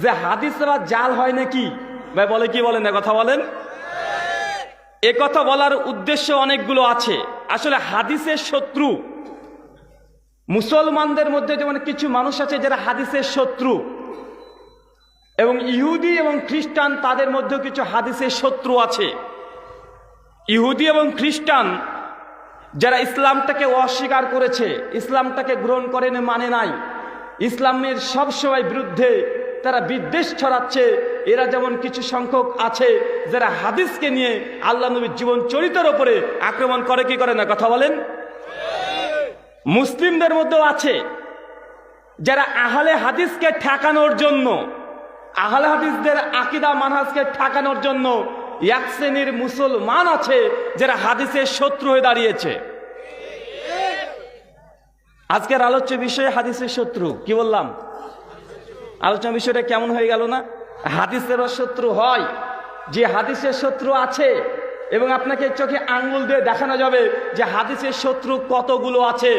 যে হাদিস আবার জাল হয় নাকি? ভাই বলে কি বলেন, কথা বলেন। এ কথা বলার উদ্দেশ্য অনেকগুলো আছে। আসলে হাদিসের শত্রু মুসলমানদের মধ্যে যেমন কিছু মানুষ আছে যারা হাদিসের শত্রু, এবং ইহুদি এবং খ্রিস্টান তাদের মধ্যেও কিছু হাদিসের শত্রু আছে। ইহুদি এবং খ্রিস্টান যারা ইসলামটাকে অস্বীকার করেছে, ইসলামটাকে গ্রহণ করেন, মানে নাই, ইসলামের সবসময় বিরুদ্ধে তারা বিদ্বেষ ছড়াচ্ছে, এরা যেমন কিছু সংখ্যক আছে যারা হাদিসকে নিয়ে আল্লাহ নবীর জীবন চরিত্রের উপরে আক্রমণ করে কি করে না, কথা বলেন। মুসলিমদের মধ্যেও আছে যারা আহলে হাদিসকে ঠেকানোর জন্য, আহলে হাদিসদের আকীদা মানহাজকে ঠেকানোর জন্য এক শ্রেণীর মুসলমান আছে যারা হাদিসের শত্রু হয়ে দাঁড়িয়েছে। আজকের আলোচ্য বিষয় হাদিসের শত্রু। কি বললাম? আলোচনা বিষয়টা কেমন হয়ে গেল না? হাদিসেরও শত্রু হয়, যে হাদিসের শত্রু আছে, এবং আপনাকে চোখে আঙ্গুল দিয়ে দেখানো যাবে যে হাদিসের শত্রু কতগুলো আছে।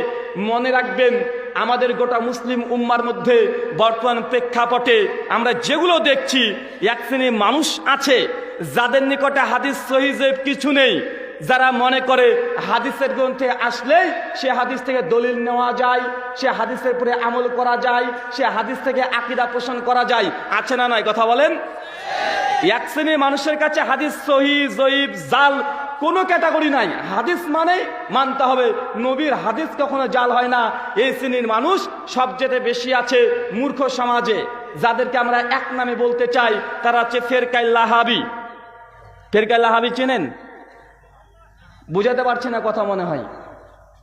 মনে রাখবেন, আমাদের গোটা মুসলিম উম্মার মধ্যে বর্তমান প্রেক্ষাপটে আমরা যেগুলো দেখছি, এক শ্রেণীর মানুষ আছে যাদের নিকটে হাদিস সহিহ জয়ীফ কিছু নেই, যারা মনে করে হাদিসের গ্রন্থে আসলেই সে হাদিস থেকে দলিল নেওয়া যায়, সে হাদিসের উপরে আমল করা যায়, সে হাদিস থেকে আকীদা পোষণ করা যায়। আছে না নাই, কথা বলেন। এক শ্রেণীর মানুষের কাছে হাদিস সহিহ জয়ীফ জাল কোনো ক্যাটাগরি নাই, হাদিস মানে মানতে হবে, নবীর হাদিস কখনো জাল হয় না। এই শ্রেণীর মানুষ সবচেয়ে বেশি আছে মূর্খ সমাজে, যাদেরকে আমরা এক নামে বলতে চাই, তারা হচ্ছে ফেরকায়ে লাহাবি। ফেরকায়ে লাহাবি চেনেন? বুঝাতে পারছি না কথা মনে হয়।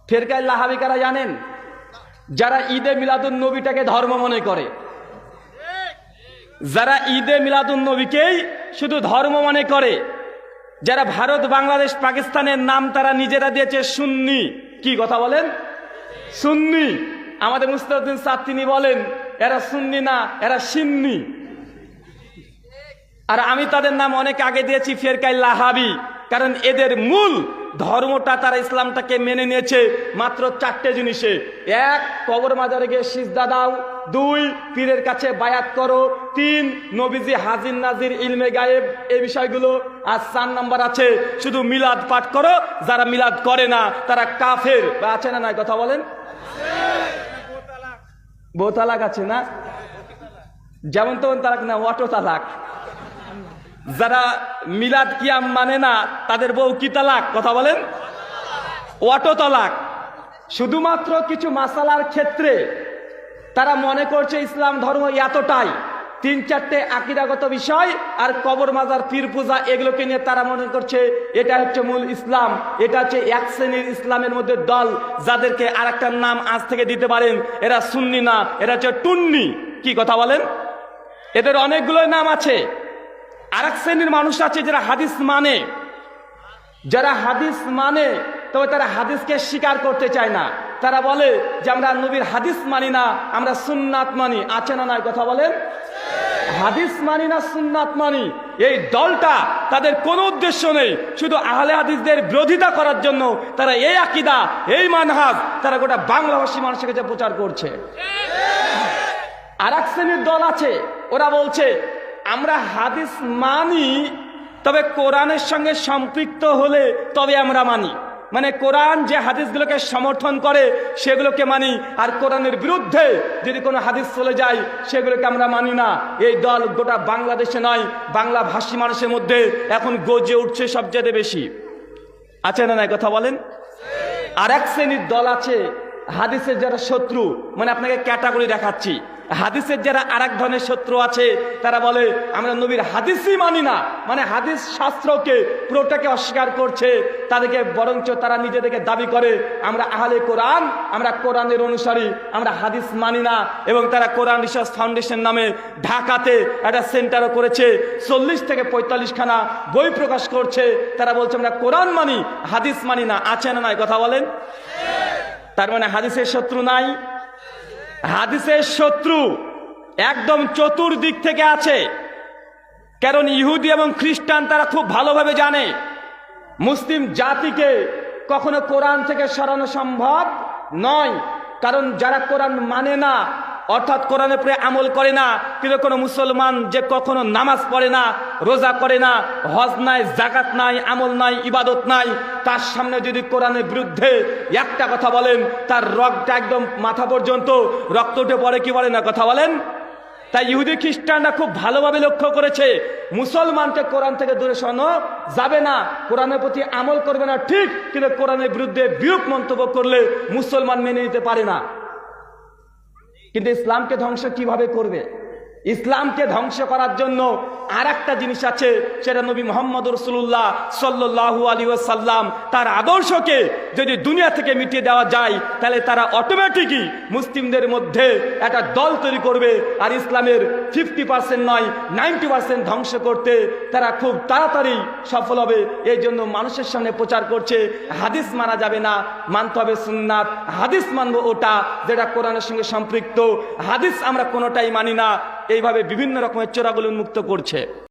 ফেরকায়ে লাহাবি কারা জানেন? যারা ঈদে মিলাদুন নবীটাকে ধর্ম মনে করে, যারা ঈদে মিলাদুন নবীকেই শুধু ধর্ম মনে করে, যারা ভারত বাংলাদেশ পাকিস্তানের নাম তারা নিজেরা দিয়েছে সুন্নি। কি কথা বলেন? সুন্নি। আমাদের মুস্তাফিজুদ্দিন স্যার তিনি বলেন এরা সুন্নি না, এরা সিন্নি। আর আমি তাদের নাম অনেক আগে দিয়েছি ফেরকায়ে লাহাবি, কারণ এদের মূল ধর্মটা, তারা ইসলামটাকে মেনে নিয়েছে মাত্র 4টে জিনিসে। 1, কবর মাজারে গিয়ে সিজদা দাও। 2, পীরের কাছে বায়াত করো। 3, নবীজি হাজির নাজির ইলমে গায়েব, এই বিষয়গুলো। আর 4 নাম্বার আছে শুধু মিলাদ পাঠ করো। যারা মিলাদ করে না তারা কাফের। বা আছে না নাই, কথা বলেন। বউ তালাক আছে না? যেমন তেমন তালাক না, অটো তালাক। যারা মিলাদ কিয়াম মানে না তাদের বউ কি তালাক, কথা বলেন। অটো তালাক। শুধুমাত্র কিছু মাসালার ক্ষেত্রে তারা মনে করছে ইসলাম ধর্ম এতটাই, 3-4টে আকীদাগত বিষয় আর কবর মাজার পীর পূজা এগুলোকে নিয়ে তারা মনে করছে এটা হচ্ছে মূল ইসলাম। এটা হচ্ছে এক শ্রেণীর ইসলামের মধ্যে দল, যাদেরকে আর একটা নাম আজ থেকে দিতে পারেন, এরা সুন্নি না, এরা হচ্ছে টুন্নি। কি কথা বলেন? এদের অনেকগুলো নাম আছে। আর এক শ্রেণীর মানুষ আছে যারা হাদিস মানে, যারা হাদিস মানে তবে তারা হাদিসকে স্বীকার করতে চায় না। তারা বলে যে আমরা নবীর হাদিস মানি না, আমরা সুন্নাত মানি। আছে না নাই, কথা বলেন। হাদিস মানি না, সুন্নাত মানি। এই দলটা তাদের কোনো উদ্দেশ্য নেই, শুধু আহলে হাদিসদের বিরোধিতা করার জন্য তারা এই আকীদা, এই মানহাজ তারা গোটা বাংলাভাষী মানুষের কাছে প্রচার করছে। আর এক শ্রেণীর দল আছে, ওরা বলছে আমরা হাদিস মানি, তবে কোরআনের সঙ্গে সম্পৃক্ত হলে তবে আমরা মানি। মানে কোরআন যে হাদিসগুলোকে সমর্থন করে সেগুলোকে মানি, আর কোরআনের বিরুদ্ধে যদি কোনো হাদিস চলে যায় সেগুলোকে আমরা মানি না। এই দল গোটা বাংলাদেশে নয়, বাংলা ভাষী মানুষের মধ্যে এখন গজে উঠছে সবচেয়ে বেশি। আছে না নাই, কথা বলেন। আর এক শ্রেণীর দল আছে হাদিসের যারা শত্রু, মানে আপনাকে ক্যাটাগরি দেখাচ্ছি। হাদিসের যারা আর এক ধরনের শত্রু আছে, তারা বলে আমরা নবীর হাদিসই মানি না, মানে হাদিস শাস্ত্রকে পুরোটাকে অস্বীকার করছে। তাদেরকে বরঞ্চ তারা নিজেদেরকে দাবি করে আমরা আহলে কোরআন, আমরা কোরআনের অনুসারী, আমরা হাদিস মানি না। এবং তারা কোরআন রিসার্চ ফাউন্ডেশন নামে ঢাকাতে একটা সেন্টারও করেছে, 40 থেকে 45 খানা বই প্রকাশ করছে। তারা বলছে আমরা কোরআন মানি, হাদিস মানি না। আছে না নাই, কথা বলেন। তার মানে হাদিসের শত্রু নাই। হাদিসের শত্রু একদম চতুর্দিক থেকে আছে। কারণ ইহুদি এবং খ্রিস্টান তারা খুব ভালোভাবে জানে মুসলিম জাতিকে কখনো কোরআন থেকে সরানো সম্ভব নয়। কারণ যারা কোরআন মানে না অর্থাৎ কোরআনের উপরে আমল করে না। কিন্তু কোনো মুসলমান যে কখনো নামাজ পড়ে না, রোজা করে না, হজ নাই, জাকাত নাই, আমল নাই, ইবাদত নাই, তার সামনে যদি কোরআনের বিরুদ্ধে একটা কথা বলেন, তার রক্তটা একদম মাথা পর্যন্ত রক্ত উঠে পড়ে, কি বলে না, কথা বলেন। তাই ইহুদি খ্রিস্টানরা খুব ভালোভাবে লক্ষ্য করেছে, মুসলমানকে কোরআন থেকে দূরে সরানো যাবে না, কোরআনের প্রতি আমল করবে না ঠিক, কিন্তু কোরআনের বিরুদ্ধে বিরূপ মন্তব্য করলে মুসলমান মেনে নিতে পারে না। কিন্তু ইসলামকে ধ্বংস কিভাবে করবে? ইসলামকে ধ্বংস করার জন্য আর একটা জিনিস আছে, সেটা নবী মুহাম্মদ রাসূলুল্লাহ সাল্লাল্লাহু আলাইহি ওয়াসাল্লাম তার আদর্শকে যদি দুনিয়া থেকে মিটিয়ে দেওয়া যায়, তাহলে তারা অটোমেটিকই মুসলিমদের মধ্যে একটা দল তৈরি করবে, আর ইসলামের 50% নয় 90% ধ্বংস করতে তারা খুব তাড়াতাড়ি সফল হবে। এই জন্য মানুষের সামনে প্রচার করছে হাদিস মানা যাবে না, মানতে হবে সুন্নাত। হাদিস মানবো ওটা যেটা কোরআনের সঙ্গে সম্পৃক্ত, হাদিস আমরা কোনোটাই মানি না। এইভাবে বিভিন্ন রকমের চোরাগুলো উন্মুক্ত করছে।